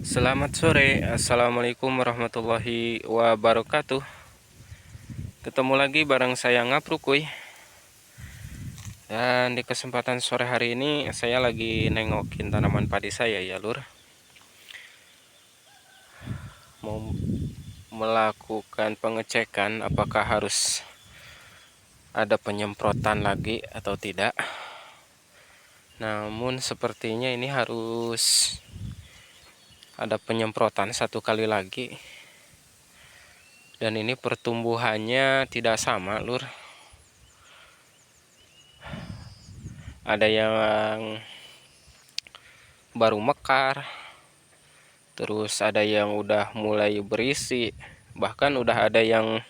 Selamat sore, Assalamualaikum warahmatullahi wabarakatuh. Ketemu lagi bareng saya Ngaprukuy. Dan di kesempatan sore hari ini saya lagi nengokin tanaman padi saya ya lur. Mau melakukan pengecekan apakah harus ada penyemprotan lagi atau tidak. Namun sepertinya ini harus ada penyemprotan satu kali lagi. Dan ini pertumbuhannya tidak sama lur. Ada yang baru mekar, terus ada yang udah mulai berisi, bahkan udah ada yang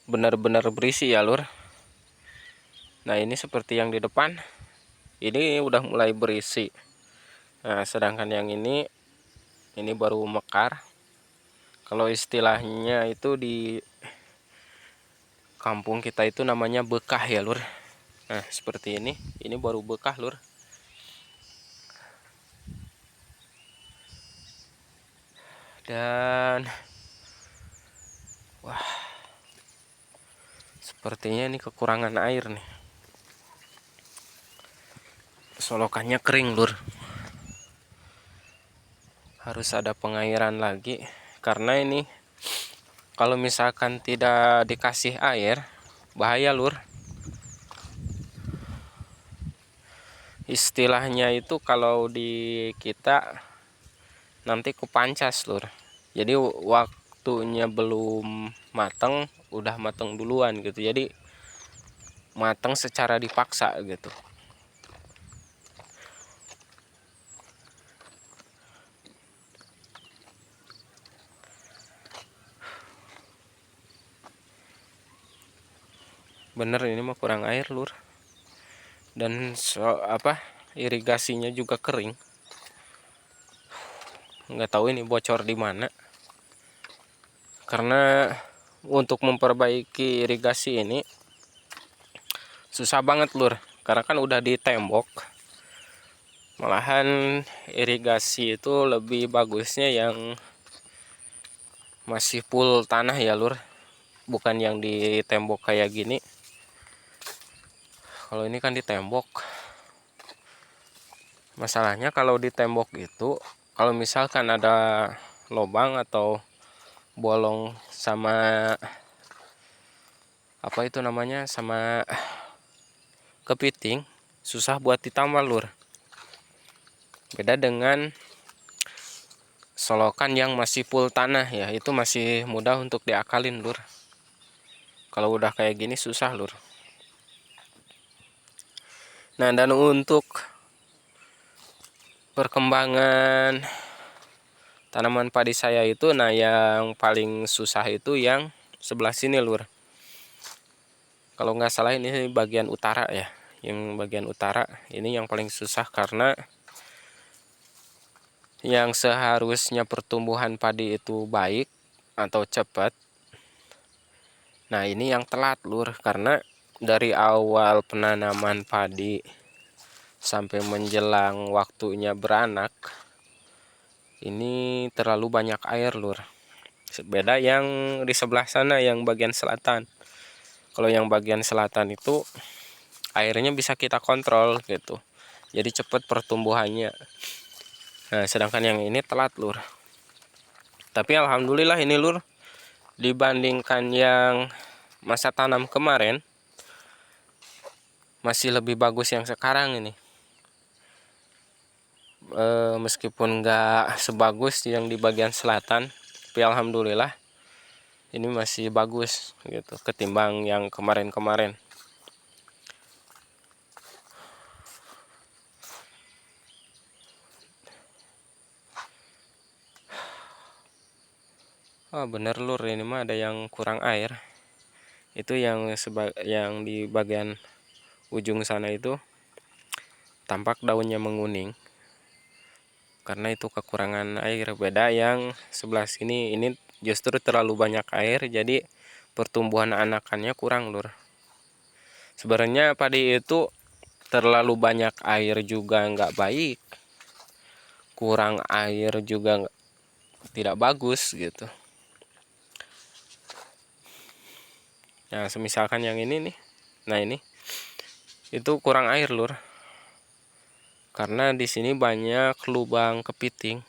benar-benar berisi ya lur. Nah ini seperti yang di depan, ini udah mulai berisi. Nah sedangkan yang ini baru mekar. Kalau istilahnya itu di kampung kita itu namanya bekah ya lur. Nah seperti ini baru bekah lur. Dan wah, sepertinya ini kekurangan air nih. Solokannya kering lur. Harus ada pengairan lagi karena ini kalau misalkan tidak dikasih air bahaya lur. Istilahnya itu kalau di kita nanti kepancas lur. Jadi waktunya belum mateng udah mateng duluan gitu. Jadi mateng secara dipaksa gitu. Bener ini mah kurang air lur. Dan irigasinya juga kering. Nggak tahu ini bocor di mana. Karena untuk memperbaiki irigasi ini susah banget lur. Karena kan udah ditembok. Malahan irigasi itu lebih bagusnya yang masih full tanah ya lur. Bukan yang ditembok kayak gini. Kalau ini kan ditembok. Masalahnya kalau ditembok itu, kalau misalkan ada lubang atau bolong sama apa itu namanya, sama kepiting, susah buat ditambal lur. Beda dengan solokan yang masih full tanah ya, itu masih mudah untuk diakalin lur. Kalau udah kayak gini susah lur. Nah dan untuk perkembangan tanaman padi saya itu, nah yang paling susah itu yang sebelah sini lur. Kalau nggak salah ini bagian utara ya. Yang bagian utara ini yang paling susah karena yang seharusnya pertumbuhan padi itu baik atau cepat. Nah ini yang telat lur, karena dari awal penanaman padi sampai menjelang waktunya beranak ini terlalu banyak air lur. Beda yang di sebelah sana yang bagian selatan. Kalau yang bagian selatan itu airnya bisa kita kontrol gitu. Jadi cepat pertumbuhannya. Nah, sedangkan yang ini telat lur. Tapi alhamdulillah ini lur, dibandingkan yang masa tanam kemarin masih lebih bagus yang sekarang ini. Meskipun nggak sebagus yang di bagian selatan, tapi alhamdulillah ini masih bagus gitu ketimbang yang kemarin-kemarin. Bener lur, ini mah ada yang kurang air. Itu yang di bagian ujung sana itu tampak daunnya menguning. Karena itu kekurangan air. Beda yang sebelah sini, ini justru terlalu banyak air, jadi pertumbuhan anakannya kurang lur. Sebenarnya padi itu terlalu banyak air juga nggak baik, kurang air juga tidak bagus gitu. Nah, semisalkan yang ini nih. Nah, ini itu kurang air, Lur. Karena di sini banyak lubang kepiting.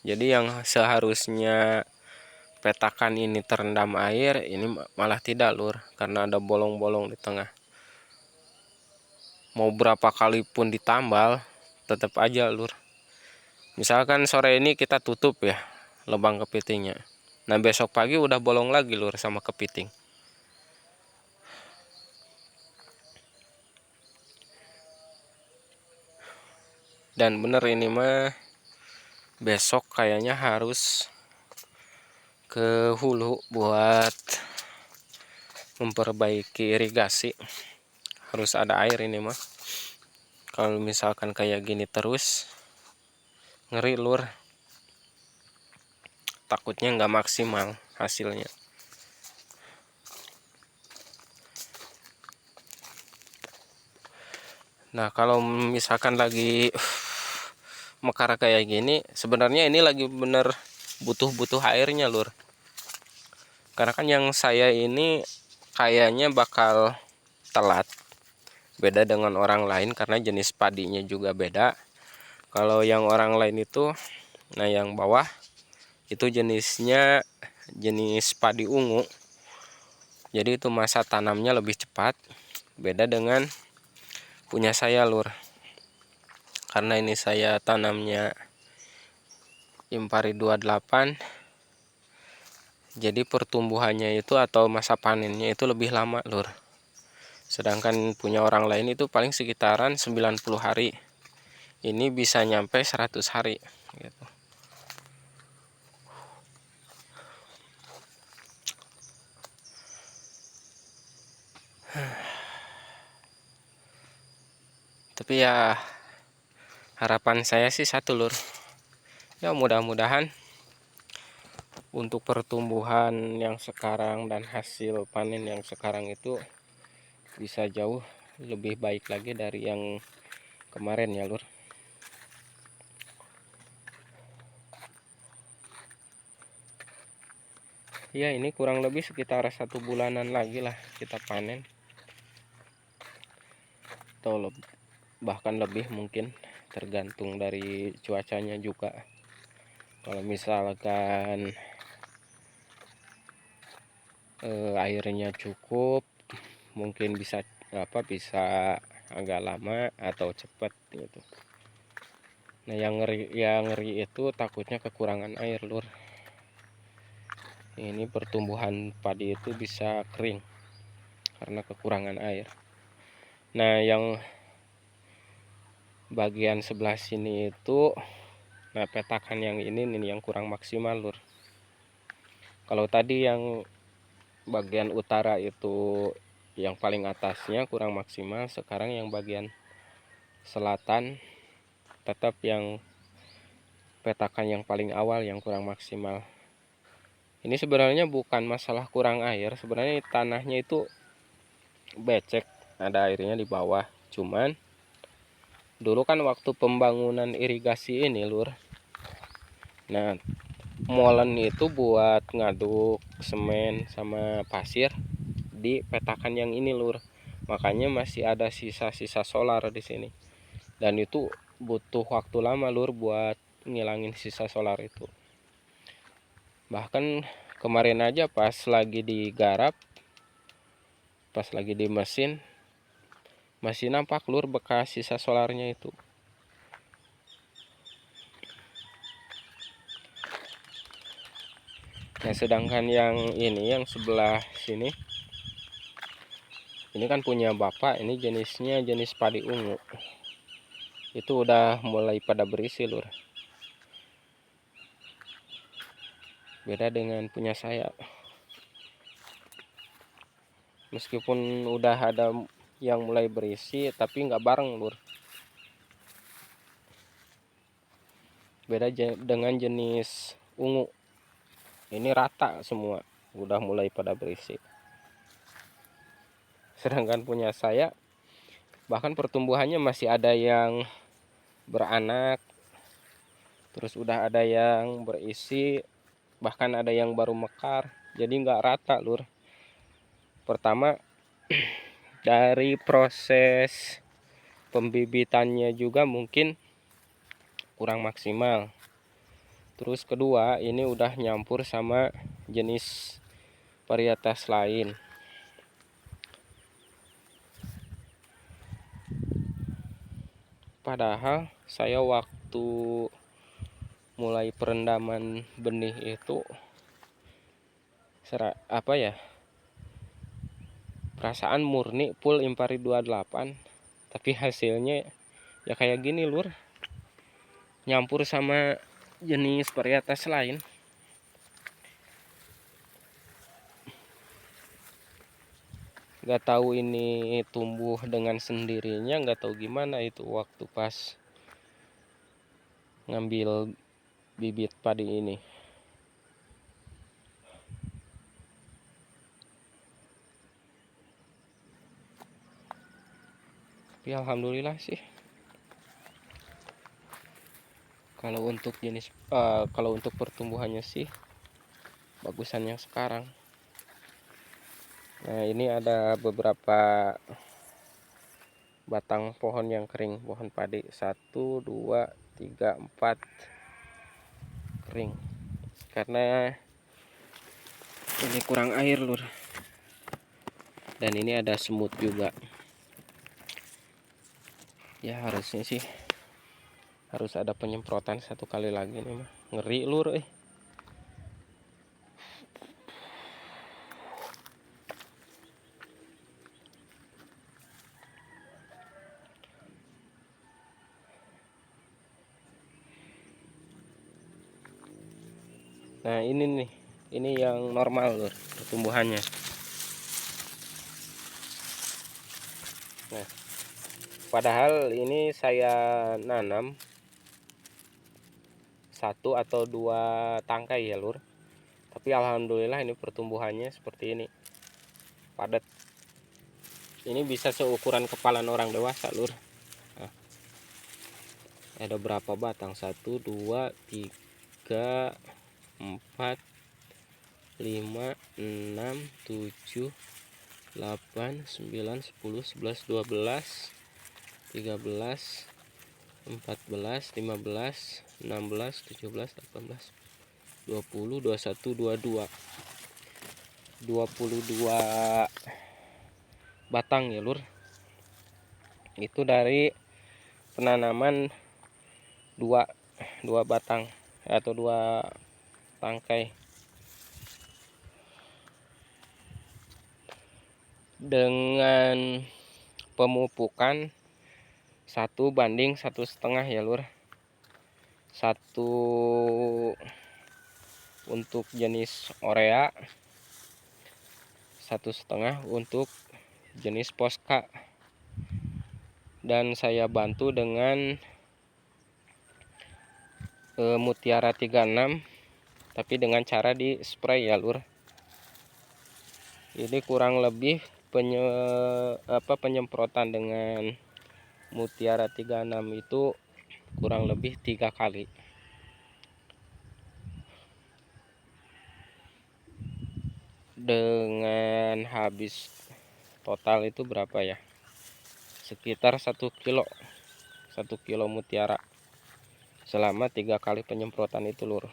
Jadi yang seharusnya petakan ini terendam air, ini malah tidak, Lur, karena ada bolong-bolong di tengah. Mau berapa kali pun ditambal, tetap aja, Lur. Misalkan sore ini kita tutup ya lubang kepitingnya. Nah, besok pagi udah bolong lagi, Lur, sama kepiting. Dan bener ini mah besok kayaknya harus ke hulu buat memperbaiki irigasi. Harus ada air ini mah. Kalau misalkan kayak gini terus, ngeri, Lur. Takutnya nggak maksimal hasilnya. Nah, kalau misalkan lagi mekar kayak gini, sebenarnya ini lagi bener butuh airnya, Lur. Karena kan yang saya ini kayaknya bakal telat. Beda dengan orang lain karena jenis padinya juga beda. Kalau yang orang lain itu, nah yang bawah itu jenisnya jenis padi ungu. Jadi itu masa tanamnya lebih cepat. Beda dengan punya saya, Lur. Karena ini saya tanamnya Impari 28. Jadi pertumbuhannya itu atau masa panennya itu lebih lama, Lur. Sedangkan punya orang lain itu paling sekitaran 90 hari. Ini bisa nyampe 100 hari gitu. Tapi ya harapan saya sih satu, Lur. Ya mudah-mudahan untuk pertumbuhan yang sekarang dan hasil panen yang sekarang itu bisa jauh lebih baik lagi dari yang kemarin ya, Lur. Ya ini kurang lebih sekitar 1 bulanan lagi lah kita panen, atau bahkan lebih mungkin, tergantung dari cuacanya juga. Kalau misalkan airnya cukup, mungkin bisa agak lama atau cepat gitu. Nah, yang ngeri itu takutnya kekurangan air, Lur. Ini pertumbuhan padi itu bisa kering karena kekurangan air. Nah, yang bagian sebelah sini itu, nah petakan yang ini nih yang kurang maksimal, Lur. Kalau tadi yang bagian utara itu yang paling atasnya kurang maksimal, sekarang yang bagian selatan tetap yang petakan yang paling awal yang kurang maksimal. Ini sebenarnya bukan masalah kurang air, sebenarnya tanahnya itu becek, ada airnya di bawah. Cuman dulu kan waktu pembangunan irigasi ini, Lur, nah molen itu buat ngaduk semen sama pasir di petakan yang ini, Lur. Makanya masih ada sisa-sisa solar di sini. Dan itu butuh waktu lama, Lur, buat ngilangin sisa solar itu. Bahkan kemarin aja pas lagi digarap, pas lagi di mesin, masih nampak, Lur, bekas sisa solarnya itu. Nah, sedangkan yang ini, yang sebelah sini, ini kan punya bapak, ini jenisnya jenis padi ungu. Itu udah mulai pada berisi, Lur. Beda dengan punya saya. Meskipun udah ada yang mulai berisi, tapi nggak bareng, Lur. Beda dengan jenis ungu. Ini rata semua, udah mulai pada berisi. Sedangkan punya saya bahkan pertumbuhannya masih ada yang beranak, terus udah ada yang berisi, bahkan ada yang baru mekar, jadi nggak rata lur. Pertama dari proses pembibitannya juga mungkin kurang maksimal. Terus kedua, ini udah nyampur sama jenis varietas lain. Padahal saya waktu mulai perendaman benih itu perasaan murni full Impari 28, tapi hasilnya ya kayak gini lur, nyampur sama jenis varietas lain. Nggak tahu ini tumbuh dengan sendirinya, nggak tahu gimana itu waktu pas ngambil bibit padi ini. Tapi alhamdulillah sih. Kalau untuk pertumbuhannya sih bagusan yang sekarang. Nah, ini ada beberapa batang pohon yang kering, pohon padi 1, 2, 3, 4 kering. Karena ini kurang air lur. Dan ini ada semut juga. Ya harusnya sih harus ada penyemprotan 1 kali lagi nih mah. Ngeri lur Nah ini nih, ini yang normal lur pertumbuhannya. Nah, padahal ini saya nanam 1 atau 2 tangkai ya lur. Tapi alhamdulillah ini pertumbuhannya seperti ini, padat. Ini bisa seukuran kepalan orang dewasa lur. Nah, ada berapa batang? 1, 2, 3, 4, 5, 6, 7, 8, 9, 10, 11, 12, 13, 14, 15, 16, 17, 18, 20, 21, 22. 22 batang ya lur. Itu dari penanaman 2 batang atau 2 tangkai. Dengan pemupukan 1:1,5 ya lur. 1 untuk jenis Orea, 1,5 untuk jenis Posca. Dan saya bantu dengan Mutiara 36, tapi dengan cara di spray ya lur. Ini kurang lebih penyemprotan dengan Mutiara 36 itu kurang lebih 3 kali. Dengan habis total itu berapa ya? Sekitar 1 kilo. 1 kilo mutiara selama 3 kali penyemprotan itu lur.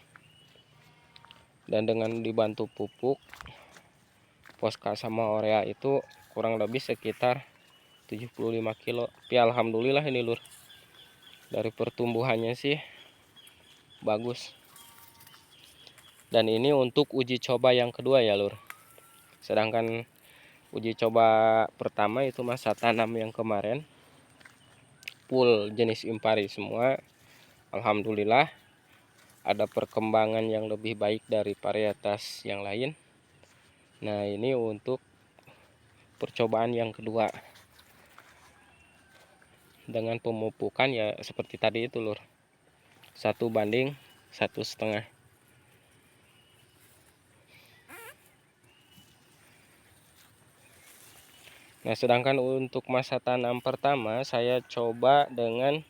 Dan dengan dibantu pupuk Posca sama Orea itu kurang lebih sekitar 75 kilo. Tapi alhamdulillah ini lur, dari pertumbuhannya sih bagus. Dan ini untuk uji coba yang kedua ya lur. Sedangkan uji coba pertama itu masa tanam yang kemarin full jenis Impari semua. Alhamdulillah ada perkembangan yang lebih baik dari varietas yang lain. Nah, ini untuk percobaan yang kedua dengan pemupukan ya seperti tadi itu lur, 1:1,5. Nah, sedangkan untuk masa tanam pertama saya coba dengan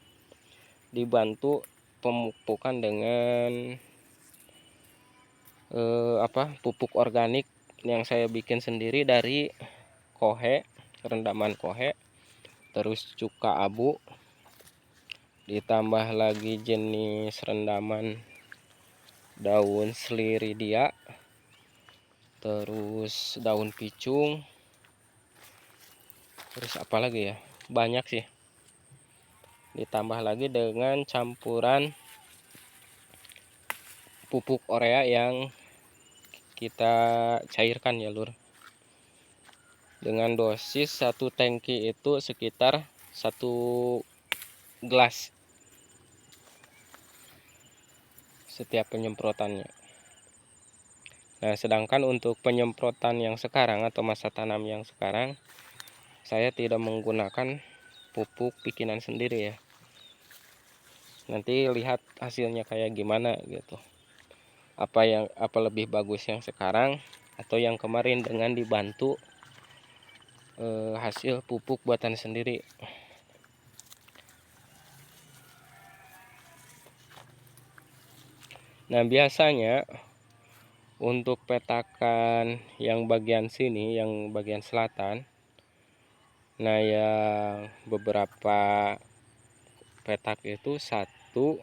dibantu pemupukan dengan pupuk organik yang saya bikin sendiri dari kohe, rendaman kohe, terus cuka abu, ditambah lagi jenis rendaman daun seliridia, terus daun picung, terus apa lagi ya, banyak sih. Ditambah lagi dengan campuran pupuk urea yang kita cairkan ya lur, dengan dosis 1 tangki itu sekitar 1 gelas setiap penyemprotannya. Nah, sedangkan untuk penyemprotan yang sekarang atau masa tanam yang sekarang, saya tidak menggunakan pupuk bikinan sendiri ya. Nanti lihat hasilnya kayak gimana gitu. Apa lebih bagus yang sekarang atau yang kemarin dengan dibantu hasil pupuk buatan sendiri. Nah, biasanya untuk petakan yang bagian sini, yang bagian selatan, nah yang beberapa petak itu 1, 2,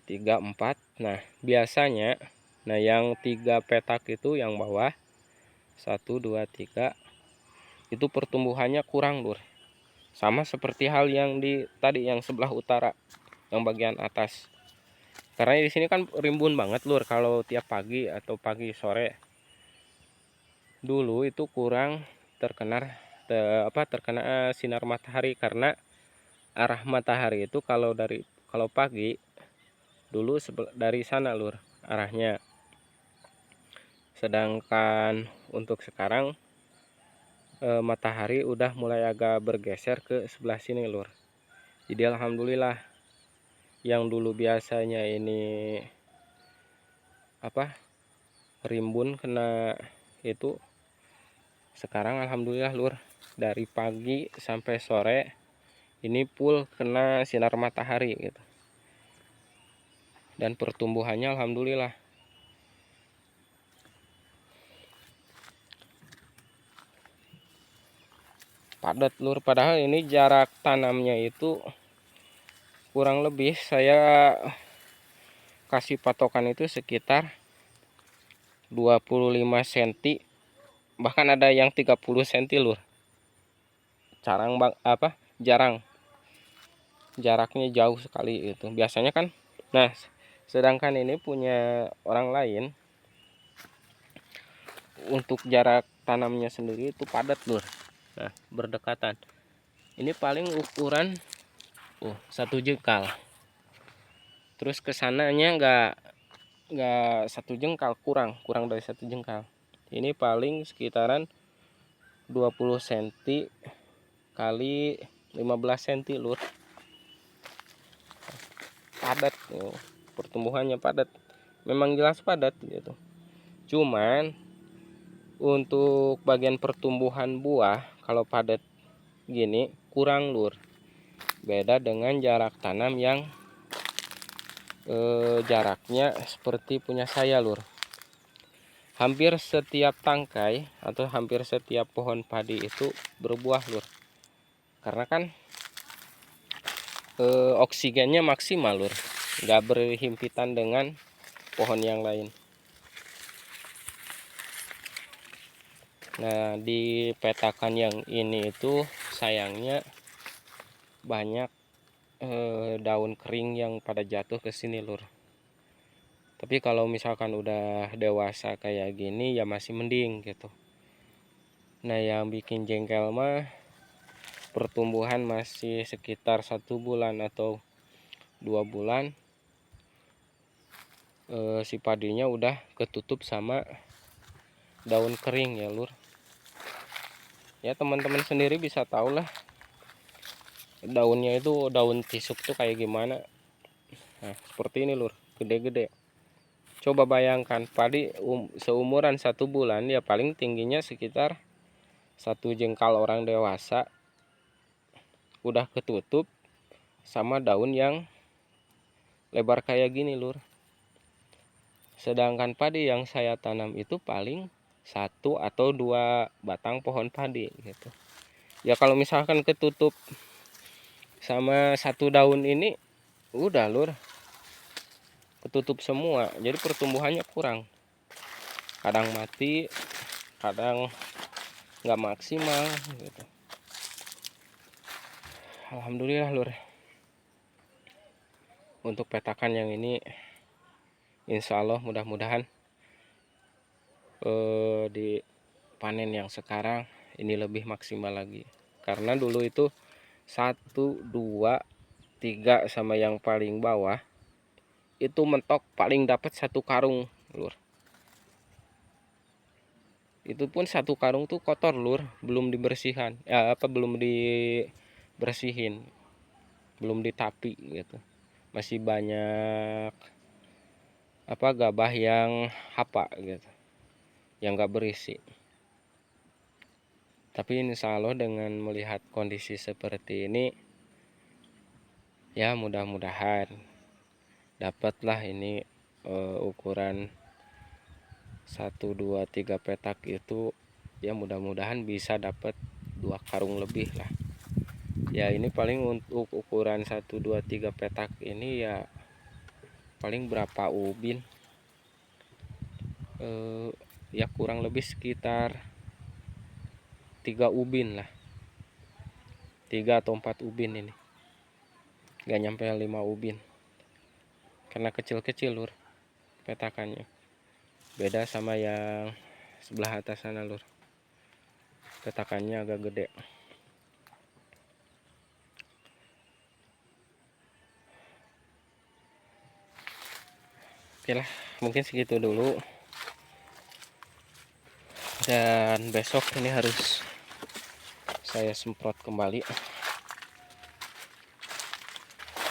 3, 4. Nah, biasanya yang 3 petak itu yang bawah 1, 2, 3 itu pertumbuhannya kurang lur. Sama seperti hal yang di tadi yang sebelah utara, yang bagian atas. Karena di sini kan rimbun banget lur, kalau tiap pagi atau pagi sore. Dulu itu kurang terkena sinar matahari, karena arah matahari itu kalau pagi dulu dari sana lur arahnya. Sedangkan untuk sekarang matahari udah mulai agak bergeser ke sebelah sini lur. Jadi alhamdulillah, yang dulu biasanya ini rimbun kena itu, sekarang alhamdulillah lur dari pagi sampai sore ini full kena sinar matahari gitu. Dan pertumbuhannya alhamdulillah padat lur. Padahal ini jarak tanamnya itu kurang lebih saya kasih patokan itu sekitar 25 cm, bahkan ada yang 30 cm lur. Jarang, jaraknya jauh sekali itu biasanya kan. Nah, sedangkan ini punya orang lain, untuk jarak tanamnya sendiri itu padat lur. Nah, berdekatan. Ini paling ukuran 1 jengkal. Terus kesananya nggak 1 jengkal, kurang dari 1 jengkal. Ini paling sekitaran 20 cm kali 15 cm lur. Padat, pertumbuhannya padat, memang jelas padat gitu. Cuman untuk bagian pertumbuhan buah kalau padat gini kurang lur. Beda dengan jarak tanam yang jaraknya seperti punya saya lur. Hampir setiap tangkai atau hampir setiap pohon padi itu berbuah lur. Karena kan oksigennya maksimal lur, nggak berhimpitan dengan pohon yang lain. Nah, di petakan yang ini itu sayangnya banyak daun kering yang pada jatuh ke sini lur. Tapi kalau misalkan udah dewasa kayak gini ya masih mending gitu. Nah, yang bikin jengkel mah pertumbuhan masih sekitar 1 bulan atau 2 bulan, si padinya udah ketutup sama daun kering ya lur. Ya teman-teman sendiri bisa tahu lah daunnya itu, daun tisuk tuh kayak gimana. Nah, seperti ini lur, gede-gede. Coba bayangkan padi seumuran 1 bulan ya paling tingginya sekitar 1 jengkal orang dewasa, udah ketutup sama daun yang lebar kayak gini lur. Sedangkan padi yang saya tanam itu paling 1 atau 2 batang pohon padi gitu. Ya kalau misalkan ketutup sama 1 daun ini udah lur, ketutup semua, jadi pertumbuhannya kurang, kadang mati, kadang nggak maksimal gitu. Alhamdulillah lur, untuk petakan yang ini insya Allah mudah-mudahan di panen yang sekarang ini lebih maksimal lagi, karena dulu itu 1, 2, 3 sama yang paling bawah itu mentok paling dapat 1 karung lur. Itu pun 1 karung tuh kotor lur, belum dibersihkan belum dibersihin, belum ditapi gitu, masih banyak gabah yang hapa gitu, yang gak berisi. Tapi insya Allah dengan melihat kondisi seperti ini, ya mudah-mudahan dapatlah ini ukuran 1, 2, 3 petak itu, ya mudah-mudahan bisa dapat 2 karung lebih lah. Ya ini paling untuk ukuran 1, 2, 3 petak ini ya paling berapa ubin, ya kurang lebih sekitar 3 ubin lah, 3 atau 4 ubin ini, gak nyampe 5 ubin, karena kecil-kecil lur petakannya, beda sama yang sebelah atas sana lur, petakannya agak gede. Oke lah, mungkin segitu dulu, dan besok ini harus saya semprot kembali,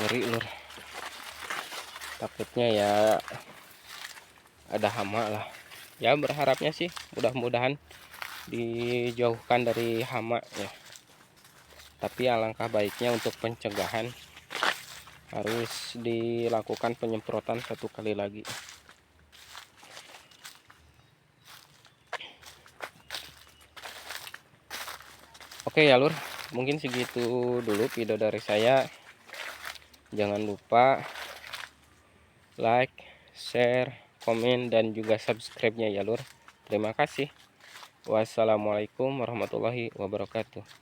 ngeri lur, takutnya ya ada hama lah. Ya berharapnya sih mudah-mudahan dijauhkan dari hama ya, tapi alangkah baiknya untuk pencegahan harus dilakukan penyemprotan 1 kali lagi. Oke ya lur, mungkin segitu dulu video dari saya. Jangan lupa like, share, komen, dan juga subscribe-nya ya lur. Terima kasih. Wassalamualaikum warahmatullahi wabarakatuh.